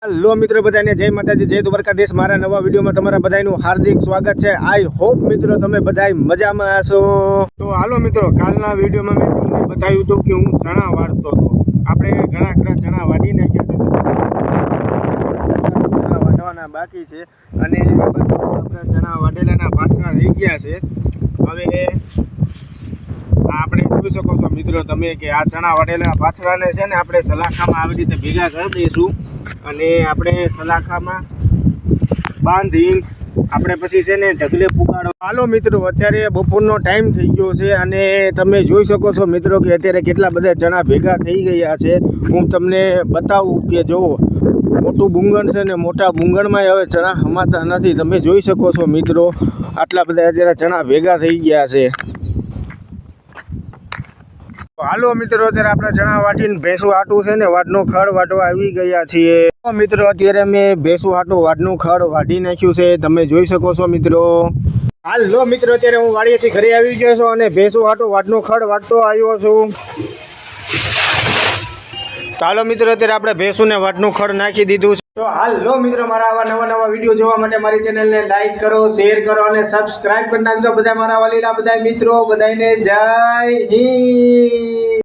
Hello મિત્રો બધાને જય માતાજી જય દ્વારકાધીશ। મારા નવા વિડીયોમાં તમારા બધાનું હાર્દિક સ્વાગત છે। આઈ હોપ મિત્રો તમે બધા મજામાં હશો। તો હાલો મિત્રો, કાલના વિડીયોમાં મેં તમને બતાવ્યું હતું કે હું ચણા વાળતો હતો। આપણે ઘણા ખરા ચણા વાળી નાખ્યા છે, ચણા વાળવાના બાકી છે અને આપણા ચણા વાઢેલાના પાથરા થઈ ગયા છે। હવે આપણે જોઈ શકો છો મિત્રો તમે કે આ ચણા વાઢેલા પાથરાને છે ને આપણે સલાખામાં આવી રીતે ભેગા કરી દઈશું અને આપણે સલાખામાં બાંધી આપણે પછી છે ને ઢગલે પુગાડો। હાલો મિત્રો, અત્યારે બપોરનો ટાઈમ થઈ ગયો છે અને તમે જોઈ શકો છો મિત્રો કે અત્યારે કેટલા બધા ચણા ભેગા થઈ ગયા છે। હું તમને બતાવું કે જો મોટું બુંગણ છે ને મોટા બુંગણમાં હવે ચણા હમાતા નથી। તમે જોઈ શકો છો મિત્રો, આટલા બધા અત્યારે ચણા ભેગા થઈ ગયા છે। હાલો મિત્રો, અત્યારે આપણે ચણા વાટીને ભેંસું હાટું છે ને વાડનું ખડ વાટવા આવી ગયા છીએ। મિત્રો અત્યારે મેં ભેંસું હાટું વાડનું ખડ વાઢી નાખ્યું છે, તમે જોઈ શકો છો મિત્રો। હાલો મિત્રો, અત્યારે હું વાડીએથી ઘરે આવી ગયો છું અને ભેંસું હાટું વાડનું ખડ વાટતો આવ્યો છું। ચાલો મિત્રો, અત્યારે આપણે ભેંસુને વાડનું ખડ નાખી દીધું છે। તો હાલો મિત્રો, મારા આવા નવા વિડીયો જોવા માટે મારી ચેનલને લાઈક કરો, શેર કરો અને સબસ્ક્રાઇબ કરી નાખજો। બધા મારા વાલીલા બધા મિત્રો, બધાને જય હિન્દ।